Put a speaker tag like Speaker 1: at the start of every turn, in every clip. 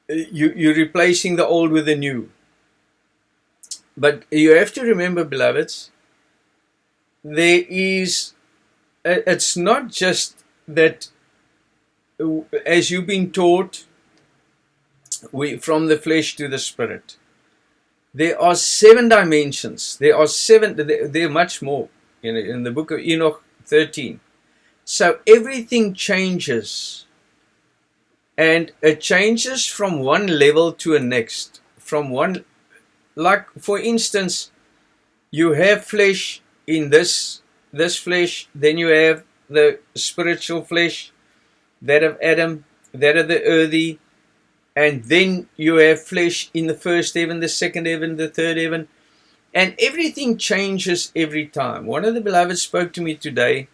Speaker 1: you're replacing the old with the new. But you have to remember, beloveds, there is, it's not just that as you've been taught, from the flesh to the spirit. There are 7 dimensions. There are 7, there are much more in the book of Enoch 13. So everything changes. And it changes from one level to a next. From one, like for instance, you have flesh in this flesh, then you have the spiritual flesh, that of Adam, that of the earthy, and then you have flesh in the first heaven, the second heaven, the third heaven, and everything changes every time. One of the beloveds spoke to me today,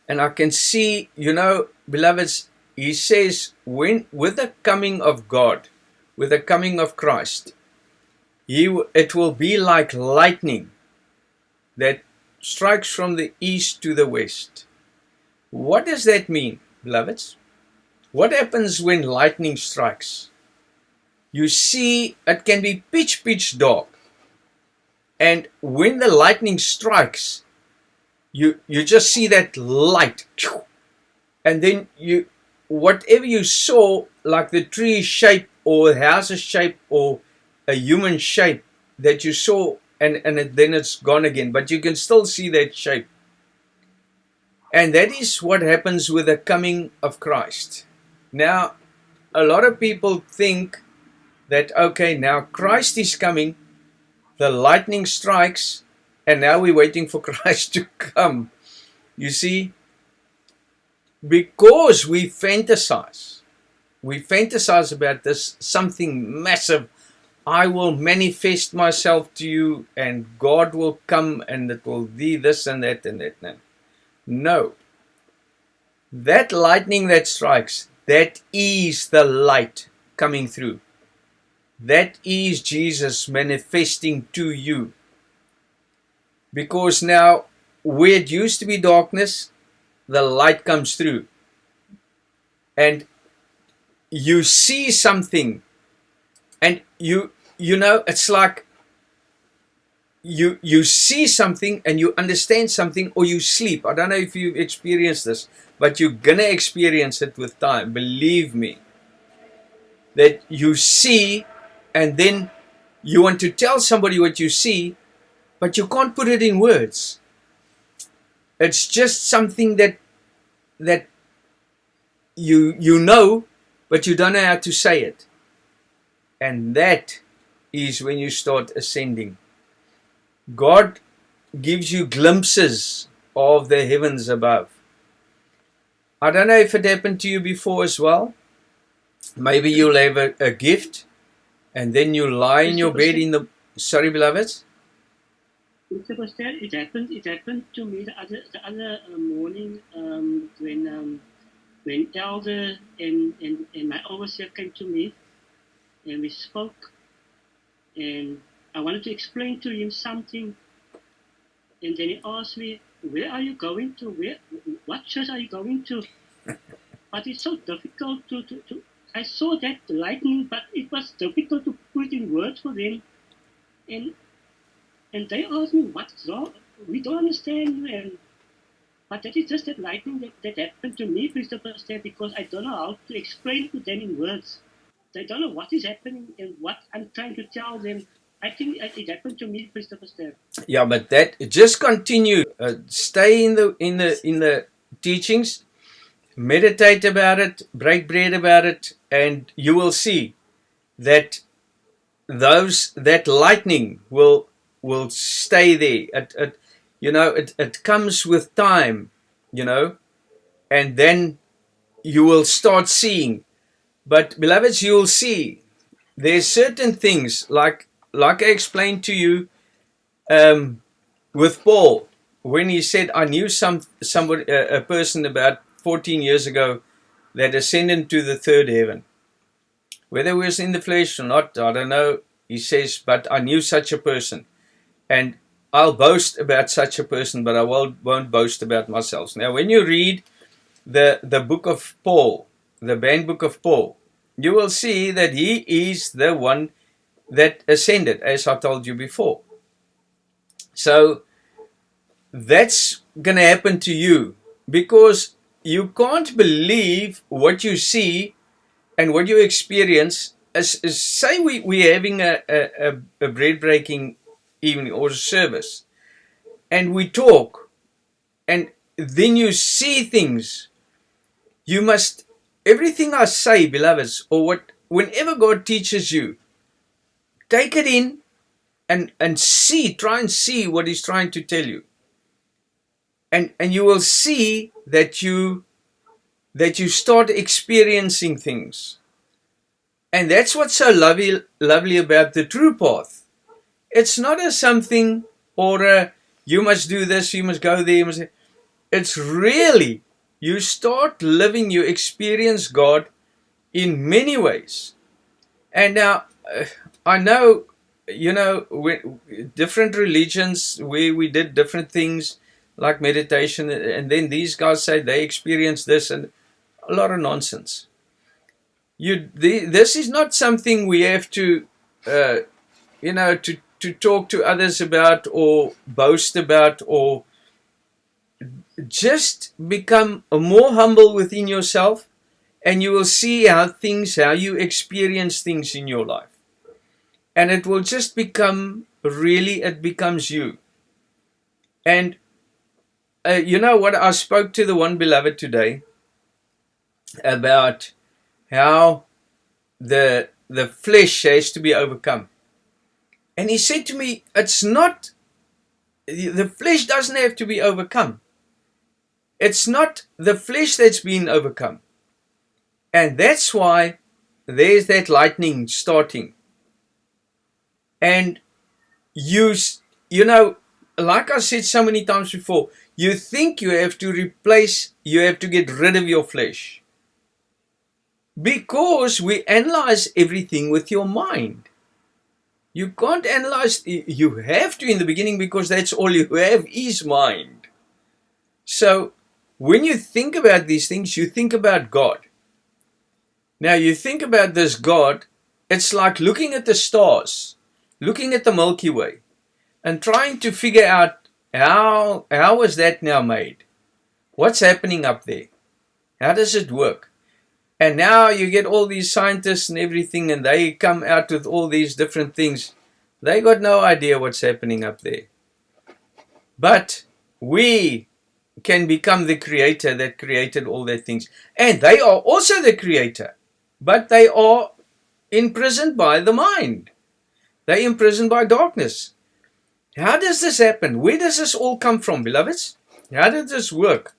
Speaker 1: and I can see, beloveds, he says, with the coming of God, with the coming of Christ, it will be like lightning that strikes from the east to the west. What does that mean, beloveds? What happens when lightning strikes? You see, it can be pitch dark. And when the lightning strikes, you just see that light. And then whatever you saw, like the tree shape or a house's shape or a human shape that you saw, and then it's gone again. But you can still see that shape. And that is what happens with the coming of Christ. Now, a lot of people think that, okay, now Christ is coming, the lightning strikes, and now we're waiting for Christ to come. You see, because we fantasize about this, something massive. I will manifest myself to you, and God will come, and it will be this and that and that. No. That lightning that strikes, that is the light coming through. That is Jesus manifesting to you. Because now, where it used to be darkness, the light comes through. And you see something. And it's like you see something and you understand something, or you sleep. I don't know if you've experienced this, but you're going to experience it with time. Believe me. That you see, and then you want to tell somebody what you see, but you can't put it in words. It's just something that you know, but you don't know how to say it. And that is when you start ascending. God gives you glimpses of the heavens above. I don't know if it happened to you before as well. Maybe you'll have a gift, and then you lie in your bed in the... Sorry, beloveds?
Speaker 2: Mr. Pastor, it happened to me the other morning when Elder and my overseer came to me, and we spoke, and I wanted to explain to him something, and then he asked me, where are you going to? What church are you going to? But it's so difficult to I saw that lightning, but it was difficult to put in words for them. And they asked me, what's wrong? We don't understand. But that is just that lightning that happened to me, Christopher Step, because I don't know how to explain to them in words. They don't know what is happening and what I'm trying to tell them. I think it happened to me, Christopher Step.
Speaker 1: Yeah, but that just continue. Stay in the teachings. Meditate about it, break bread about it, and you will see that that lightning will stay there. It comes with time, and then you will start seeing. But beloveds, you will see there's certain things like I explained to you with Paul when he said, I knew somebody, a person about 14 years ago that ascended to the third heaven. Whether it was in the flesh or not, I don't know. He says, but I knew such a person. And I'll boast about such a person, but I won't boast about myself. Now, when you read the book of Paul, the banned book of Paul, you will see that he is the one that ascended, as I told you before. So that's going to happen to you, because you can't believe what you see and what you experience. Say we're having a bread breaking evening or service, and we talk, and then you see things. You must, everything I say, beloveds, or whenever God teaches you, take it in and see, try and see what He's trying to tell you. And you will see that you start experiencing things. And that's what's so lovely about the true path. It's not a something or a, you must do this, you must go there. It's really, you start living, you experience God in many ways. And now, I know, different religions where we did different things like meditation, and then these guys say they experience this, and a lot of nonsense. This is not something we have to, to talk to others about or boast about, or just become more humble within yourself, and you will see how you experience things in your life. And it will just become, really, it becomes you. And you know what? I spoke to the one beloved today about how the flesh has to be overcome. And he said to me, it's not, the flesh doesn't have to be overcome. It's not the flesh that's been overcome. And that's why there's that lightning starting. And you know, like I said so many times before, you think you have to get rid of your flesh. Because we analyze everything with your mind. You can't analyze, you have to in the beginning, because that's all you have is mind. So when you think about these things, you think about God. Now you think about this God, it's like looking at the stars, looking at the Milky Way, and trying to figure out how was that now made? What's happening up there? How does it work? And now you get all these scientists and everything, and they come out with all these different things. They got no idea what's happening up there. But we can become the creator that created all that things. And they are also the creator. But they are imprisoned by the mind. They're imprisoned by darkness. How does this happen? Where does this all come from, beloveds? How did this work?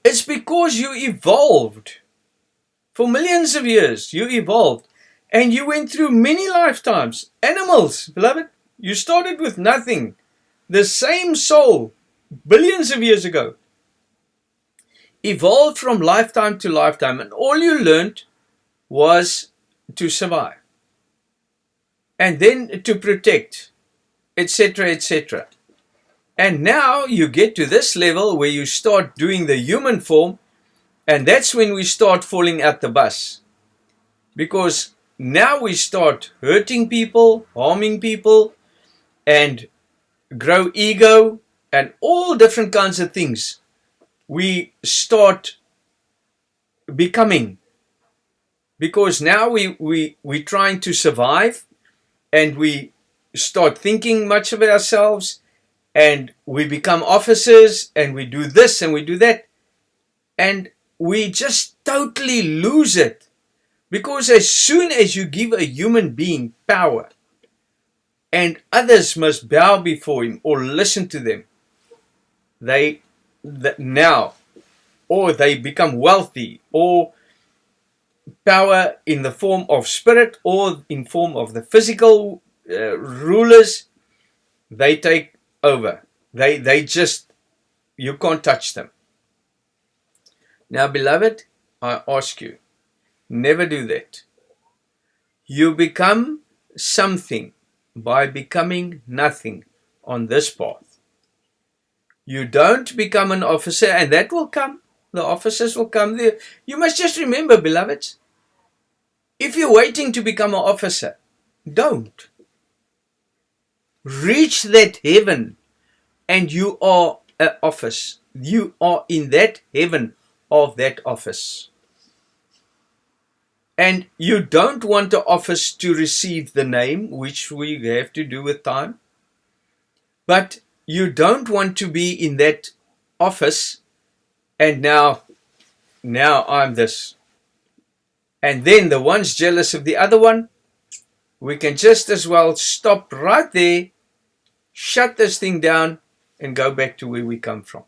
Speaker 1: It's because you evolved. For millions of years, you evolved. And you went through many lifetimes. Animals, beloved, you started with nothing. The same soul, billions of years ago, evolved from lifetime to lifetime. And all you learned was to survive. And then to protect, etc., etc. And now you get to this level where you start doing the human form, and that's when we start falling out the bus. Because now we start hurting people, harming people, and grow ego, and all different kinds of things we start becoming. Because now we're trying to survive, and we start thinking much of ourselves, and we become officers, and we do this and we do that, and we just totally lose it. Because as soon as you give a human being power, and others must bow before him or listen to them, they become wealthy, or power in the form of spirit, or in form of the physical rulers, they take over. They just, you can't touch them. Now, beloved, I ask you, never do that. You become something by becoming nothing on this path. You don't become an officer, and that will come. The officers will come there. You must just remember, beloveds, If you're waiting to become an officer, don't. Reach that heaven and you are an office. You are in that heaven of that office. And you don't want the office to receive the name, which we have to do with time. But you don't want to be in that office and now I'm this. And then the one's jealous of the other one. We can just as well stop right there, shut this thing down, and go back to where we come from.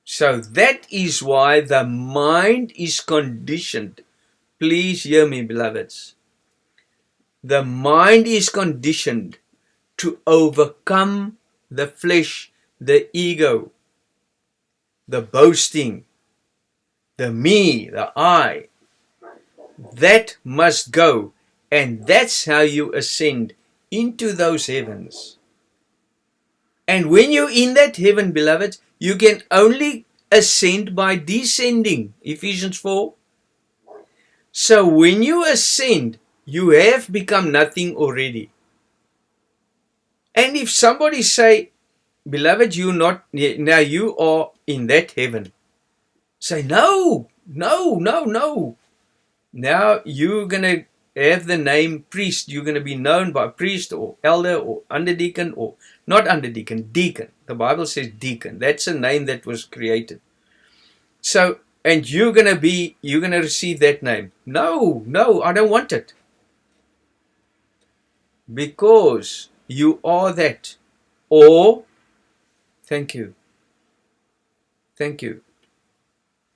Speaker 1: So that is why the mind is conditioned. Please hear me, beloveds. The mind is conditioned to overcome the flesh, the ego, the boasting, the me, the I. That must go. And that's how you ascend into those heavens. And when you're in that heaven, beloved, you can only ascend by descending. Ephesians 4. So when you ascend, you have become nothing already. And if somebody say, beloved, you not now you are in that heaven. Say, no. Now you're going to have the name priest. You're going to be known by priest or elder or underdeacon or not underdeacon, deacon. The Bible says deacon. That's a name that was created. So, and you're going to receive that name. No, I don't want it. Because you are that. Or, thank you.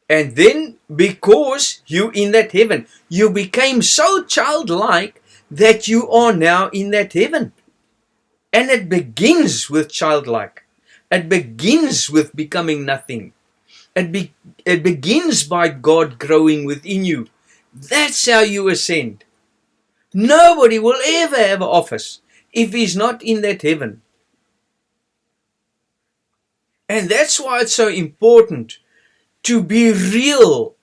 Speaker 1: And then, because you in that heaven, you became so childlike that you are now in that heaven. And it begins with childlike. It begins with becoming nothing. It begins by God growing within you. That's how you ascend. Nobody will ever have an office if he's not in that heaven. And that's why it's so important to be real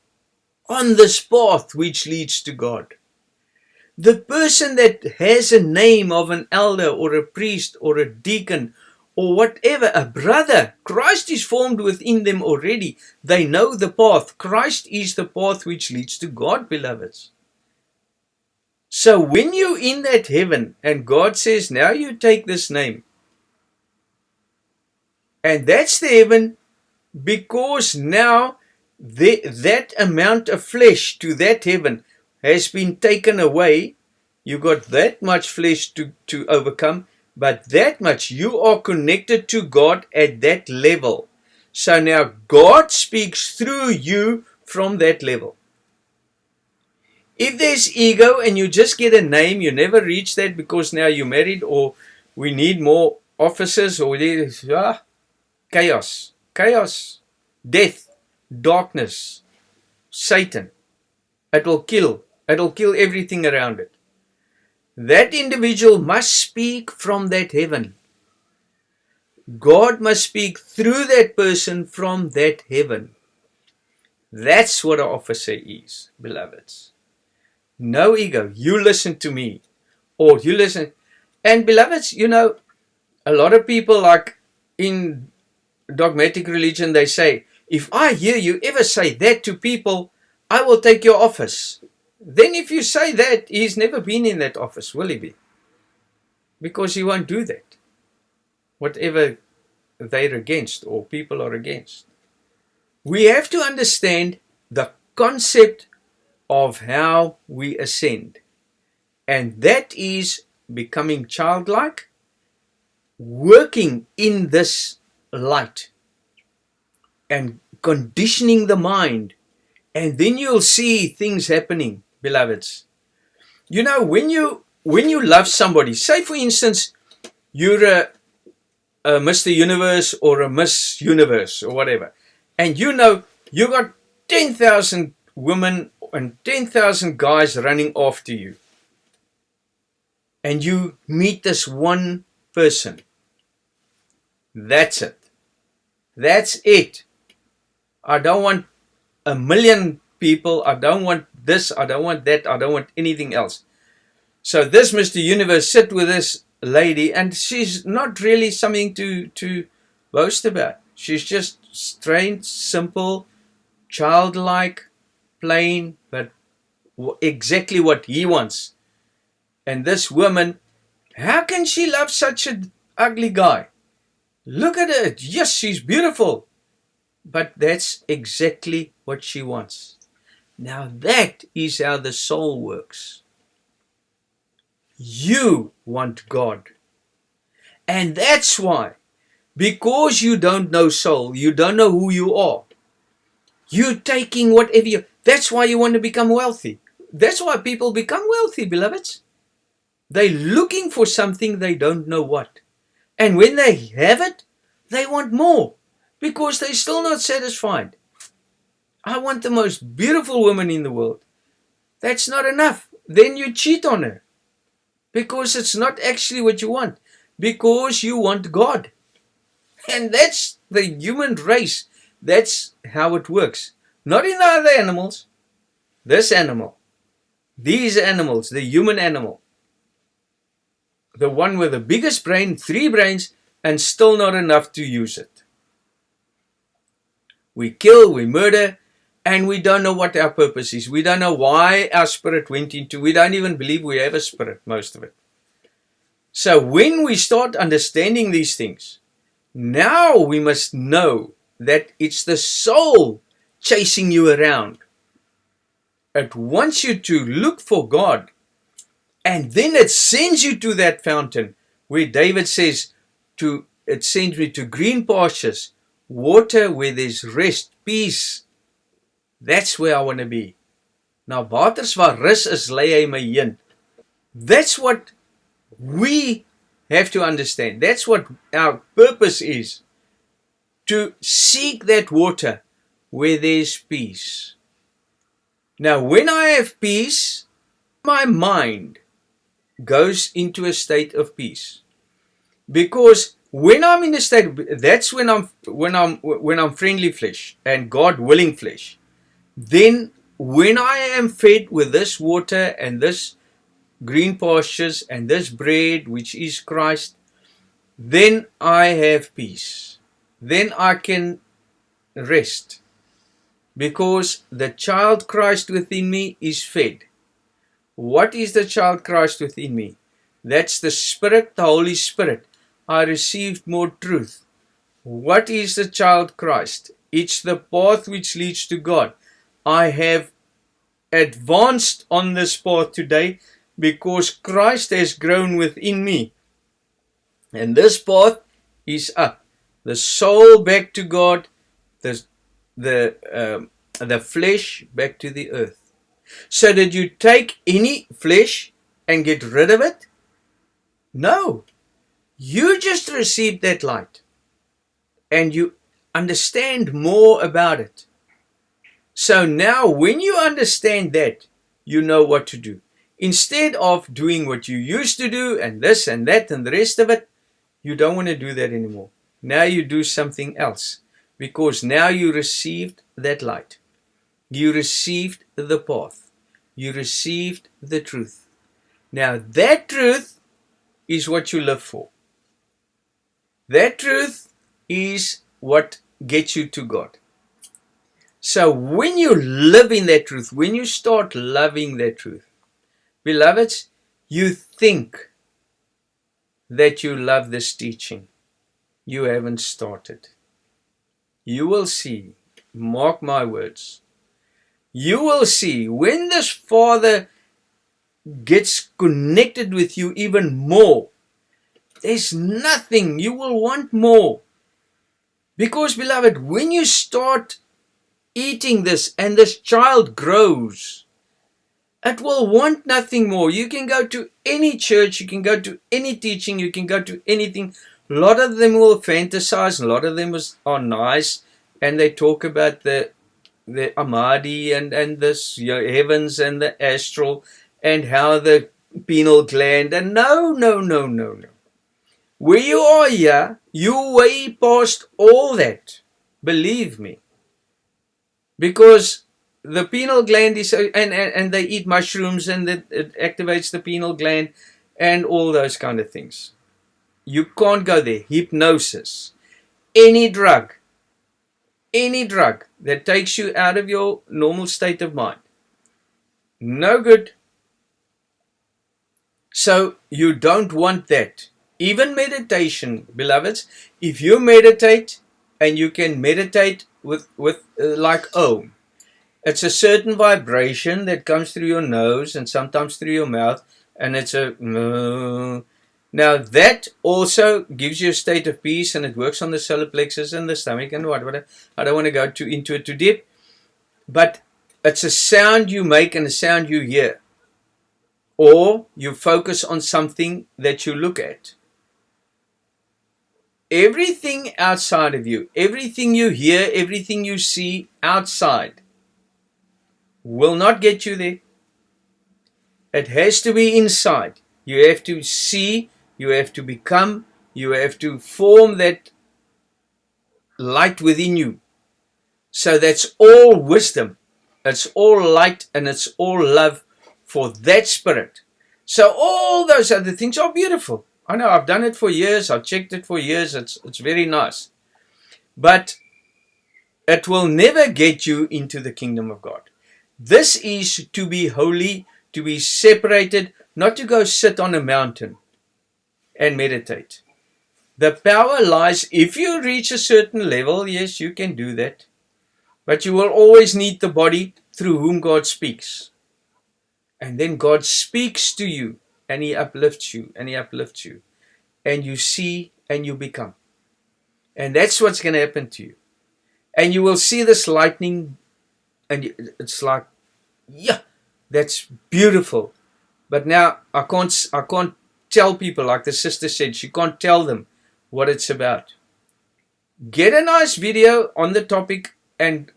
Speaker 1: on this path which leads to God. The person that has a name of an elder or a priest or a deacon or whatever, a brother, Christ is formed within them already. They know the path. Christ is the path which leads to God, beloveds. So when you're in that heaven and God says, now you take this name, and that's the heaven, because now that amount of flesh to that heaven has been taken away. You got that much flesh to overcome, but that much you are connected to God at that level. So now God speaks through you from that level. If there's ego and you just get a name, you never reach that because now you're married or we need more officers or chaos, death, darkness, Satan. It will kill everything around it. That individual must speak from that heaven. God must speak through that person from that heaven. That's what an officer is, beloveds. No ego. You listen to me. Or you listen. And beloveds, a lot of people like in dogmatic religion, they say, if I hear you ever say that to people, I will take your office. Then if you say that, he's never been in that office, will he be? Because he won't do that. Whatever they're against or people are against. We have to understand the concept of how we ascend. And that is becoming childlike, working in this light and conditioning the mind. And then you'll see things happening, beloveds. When you love somebody, say for instance, you're a Mr. Universe or a Miss Universe or whatever, and you got 10,000 women and 10,000 guys running after you, and you meet this one person. That's it. I don't want a million people. I don't want this, I don't want that, I don't want anything else. So this Mr. Universe sit with this lady, and she's not really something to boast about. She's just straight, simple, childlike, plain, but exactly what he wants. And this woman, how can she love such an ugly guy? Look at her. Yes, she's beautiful. But that's exactly what she wants. Now that is how the soul works. You want God. And that's why, because you don't know soul, you don't know who you are, you're taking whatever you... That's why you want to become wealthy. That's why people become wealthy, beloveds. They're looking for something they don't know what. And when they have it, they want more, because they're still not satisfied. I want the most beautiful woman in the world. That's not enough. Then you cheat on her, because it's not actually what you want, because you want God. And that's the human race. That's how it works. Not in the other animals. This animal, these animals, the human animal, the one with the biggest brain, 3 brains, and still not enough to use it. We kill, we murder, and we don't know what our purpose is. We don't know why our spirit went into... We don't even believe we have a spirit, most of it. So when we start understanding these things, now we must know that it's the soul chasing you around. It wants you to look for God, and then it sends you to that fountain where David says, it sends me to green pastures, water where there's rest, peace. That's where I want to be. Na waters waar rus is, lei hy my heen. That's what we have to understand. That's what our purpose is. To seek that water where there's peace. Now, when I have peace, my mind goes into a state of peace. Because when I'm in a state, that's when I'm friendly flesh and God willing flesh. Then when I am fed with this water and this green pastures and this bread, which is Christ, then I have peace. Then I can rest. Because the child Christ within me is fed. What is the child Christ within me? That's the Spirit, the Holy Spirit. I received more truth. What is the child Christ? It's the path which leads to God. I have advanced on this path today because Christ has grown within me. And this path is up. The soul back to God, the flesh back to the earth. So did you take any flesh and get rid of it? No. You just received that light. And you understand more about it. So now when you understand that, you know what to do. Instead of doing what you used to do and this and that and the rest of it, you don't want to do that anymore. Now you do something else. Because now you received that light. You received the path. You received the truth. Now that truth is what you live for. That truth is what gets you to God. So when you live in that truth, when you start loving that truth, beloveds, you think that you love this teaching. You haven't started. You will see, mark my words, you will see when this Father gets connected with you even more, there's nothing, you will want more. Because, beloved, when you start eating this and this child grows, it will want nothing more. You can go to any church, you can go to any teaching, you can go to anything. A lot of them will fantasize, a lot of them are nice, and they talk about the Amadi and this heavens and the astral and how the pineal gland, and no. Where you are here, you're way past all that. Believe me. Because the pineal gland is, and they eat mushrooms, and it activates the pineal gland and all those kind of things. You can't go there. Hypnosis. Any drug that takes you out of your normal state of mind, no good. So you don't want that. Even meditation, beloveds, if you meditate, and you can meditate with like Om, it's a certain vibration that comes through your nose and sometimes through your mouth, and it's a now that also gives you a state of peace, and it works on the solar plexus and the stomach and whatever. I don't want to go into it too deep, but it's a sound you make and a sound you hear, or you focus on something that you look at. Everything outside of you, everything you hear, everything you see outside will not get you there. It has to be inside. You have to see, you have to become, you have to form that light within you. So that's all wisdom, it's all light, and it's all love for that spirit. So all those other things are beautiful. I know, I've done it for years, I've checked it for years, it's very nice. But it will never get you into the kingdom of God. This is to be holy, to be separated, not to go sit on a mountain and meditate. The power lies, if you reach a certain level, yes, you can do that. But you will always need the body through whom God speaks. And then God speaks to you, and He uplifts you, and He uplifts you. And you see, and you become. And that's what's going to happen to you. And you will see this lightning, and it's like, yeah, that's beautiful. But now I can't tell people, like the sister said, she can't tell them what it's about. Get a nice video on the topic and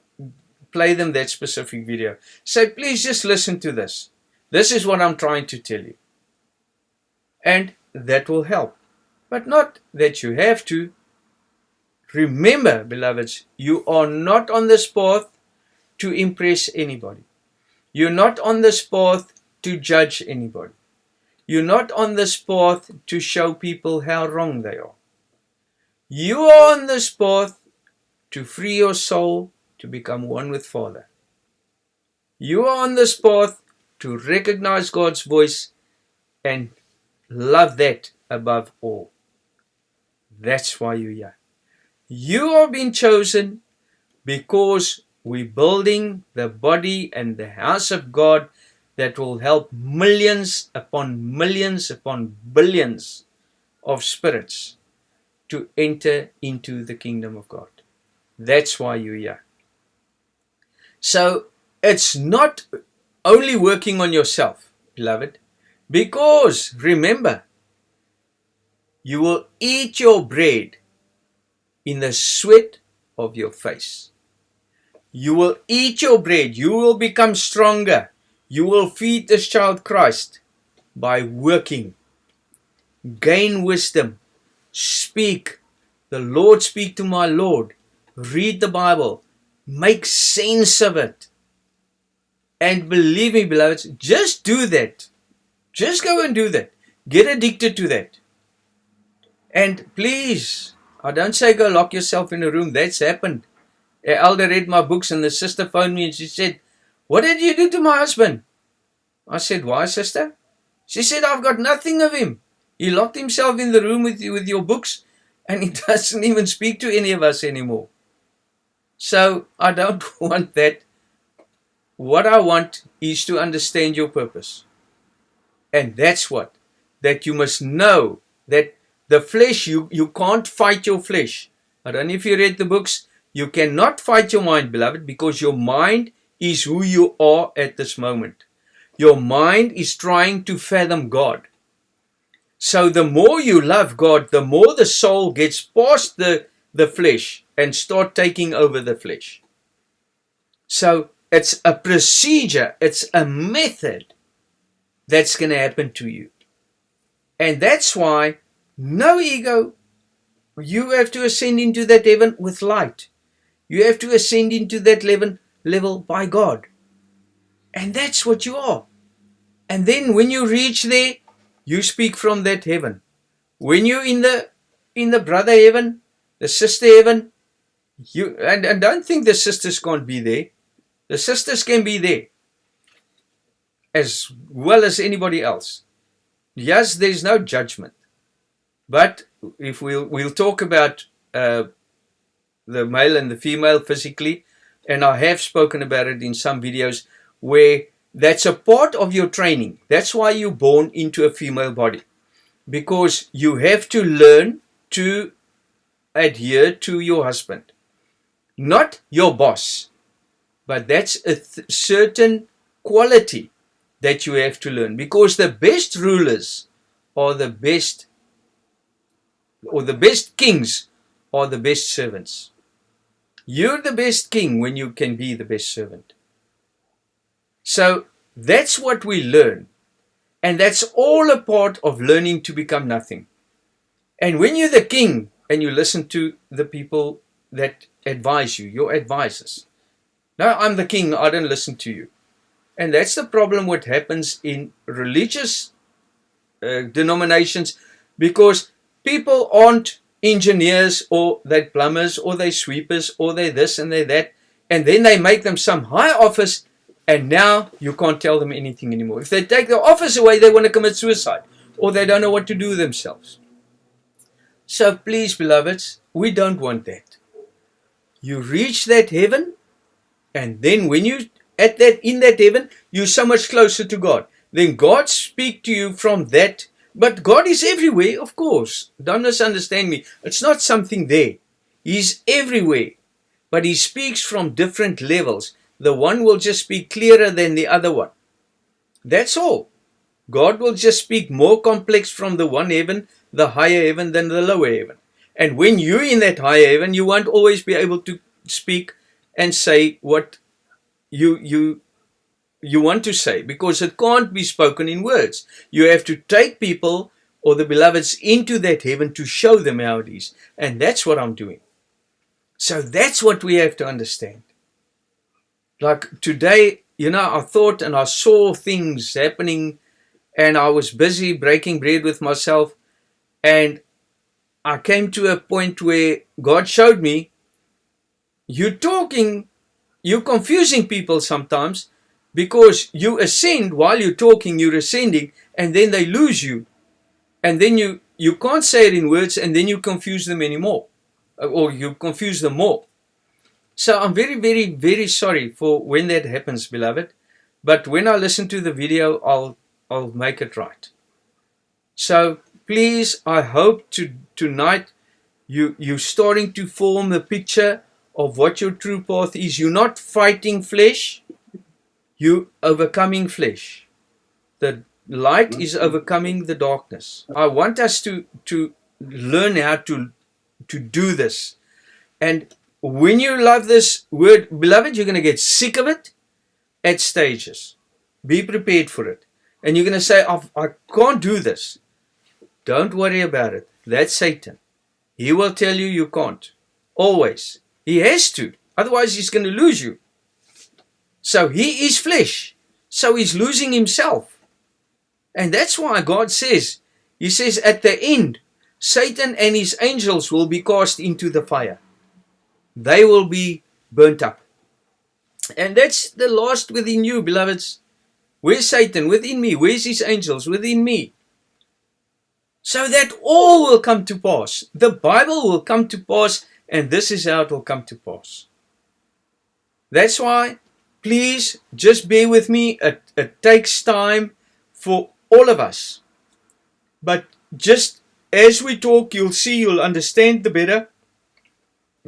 Speaker 1: play them that specific video. Say, please just listen to this. This is what I'm trying to tell you. And that will help. But not that you have to. Remember, beloveds, you are not on this path to impress anybody. You're not on this path to judge anybody. You're not on this path to show people how wrong they are. You are on this path to free your soul to become one with Father. You are on this path to recognize God's voice and love that above all. That's why you're here. You have been chosen because we're building the body and the house of God that will help millions upon billions of spirits to enter into the kingdom of God. That's why you're here. So it's not only working on yourself, beloved, because remember, you will eat your bread in the sweat of your face. You will eat your bread. You will become stronger. You will feed this child Christ by working. Gain wisdom. Speak. The Lord speak to my Lord. Read the Bible. Make sense of it. And believe me, beloveds, just do that. Just go and do that. Get addicted to that. And please, I don't say go lock yourself in a room. That's happened. An elder read my books and the sister phoned me and she said, "What did you do to my husband?" I said, "Why, sister?" She said, "I've got nothing of him. He locked himself in the room with your books and he doesn't even speak to any of us anymore." So I don't want that. What I want is to understand your purpose. And that's what, that you must know that the flesh, you can't fight your flesh. I don't know if you read the books. You cannot fight your mind, beloved, because your mind is who you are at this moment. Your mind is trying to fathom God. So the more you love God, the more the soul gets past the flesh and start taking over the flesh. So it's a procedure, it's a method that's going to happen to you. And that's why no ego. You have to ascend into that heaven with light. You have to ascend into that level by God. And that's what you are. And then when you reach there, you speak from that heaven. When you're in the brother heaven, the sister heaven, and don't think the sisters can't be there. The sisters can be there as well as anybody else. Yes, there's no judgment. But if we'll talk about the male and the female physically, and I have spoken about it in some videos where that's a part of your training. That's why you're born into a female body, because you have to learn to adhere to your husband, not your boss, but that's a certain quality that you have to learn, because the best rulers are the best, or the best kings are the best servants. You're the best king when you can be the best servant. So that's what we learn. And that's all a part of learning to become nothing. And when you're the king and you listen to the people that advise you, your advisors. No, I'm the king, I don't listen to you. And that's the problem what happens in religious denominations, because people aren't engineers, or they're plumbers, or they're sweepers, or they're this and they're that. And then they make them some high office, and now you can't tell them anything anymore. If they take their office away, they want to commit suicide, or they don't know what to do themselves. So please, beloveds, we don't want that. You reach that heaven, and then when you in that heaven, you're so much closer to God. Then God speaks to you from that. But God is everywhere, of course. Don't misunderstand me. It's not something there. He's everywhere. But He speaks from different levels. The one will just speak clearer than the other one. That's all. God will just speak more complex from the one heaven, the higher heaven, than the lower heaven. And when you're in that higher heaven, you won't always be able to speak and say what you want to say, because it can't be spoken in words. You have to take people or the beloveds into that heaven to show them how it is. And that's what I'm doing. So that's what we have to understand. Like today, I thought and I saw things happening, and I was busy breaking bread with myself, and I came to a point where God showed me, you're confusing people sometimes, because you ascend while you're talking, you're ascending, and then they lose you. And then you can't say it in words, and then you confuse them anymore, or you confuse them more. So I'm very, very, very sorry for when that happens, beloved. But when I listen to the video, I'll make it right. So please, I hope tonight you're starting to form a picture of what your true path is. You're not fighting flesh, you're overcoming flesh. The light is overcoming the darkness. I want us to learn how to do this. And when you love this word, beloved, you're going to get sick of it at stages. Be prepared for it. And you're going to say, I can't do this. Don't worry about it. That's Satan. He will tell you you can't. Always. He has to. Otherwise, he's going to lose you. So he is flesh. So he's losing himself. And that's why God says, He says at the end, Satan and his angels will be cast into the fire. They will be burnt up. And that's the last within you, beloveds. Where's Satan? Within me. Where's his angels? Within me. So that all will come to pass. The Bible will come to pass, and this is how it will come to pass. That's why, please, just bear with me. It takes time for all of us. But just as we talk, you'll see, you'll understand the better,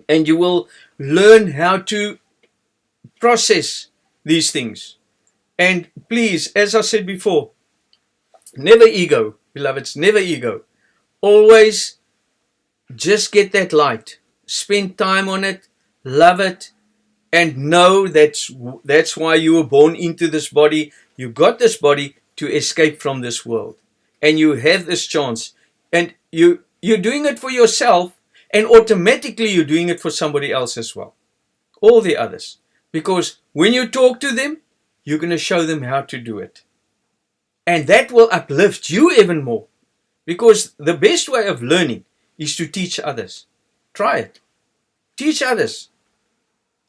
Speaker 1: and you will learn how to process these things. And please, as I said before, never ego, beloveds, never ego. Always just get that light. Spend time on it, love it, and know that's why you were born into this body. You got this body to escape from this world. And you have this chance. And you're doing it for yourself, and automatically you're doing it for somebody else as well. All the others. Because when you talk to them, you're going to show them how to do it. And that will uplift you even more. Because the best way of learning is to teach others. Try it. Teach others.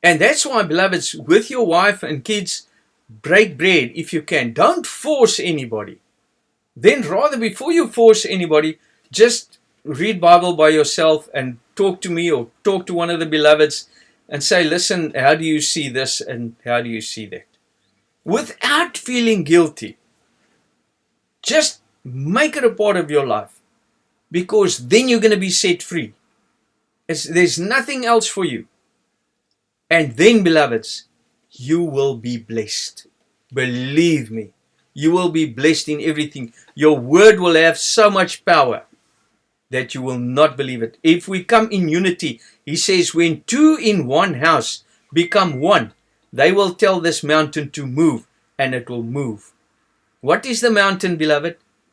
Speaker 1: And that's why, beloveds, with your wife and kids, break bread if you can. Don't force anybody. Then rather, before you force anybody, just read Bible by yourself and talk to me or talk to one of the beloveds and say, listen, how do you see this and how do you see that? Without feeling guilty. Just make it a part of your life, because then you're going to be set free. There's nothing else for you. And then, beloveds, you will be blessed. Believe me, you will be blessed in everything. Your word will have so much power that you will not believe it. If we come in unity, he says, when two in one house become one, they will tell this mountain to move, and it will move. What is the mountain, beloved?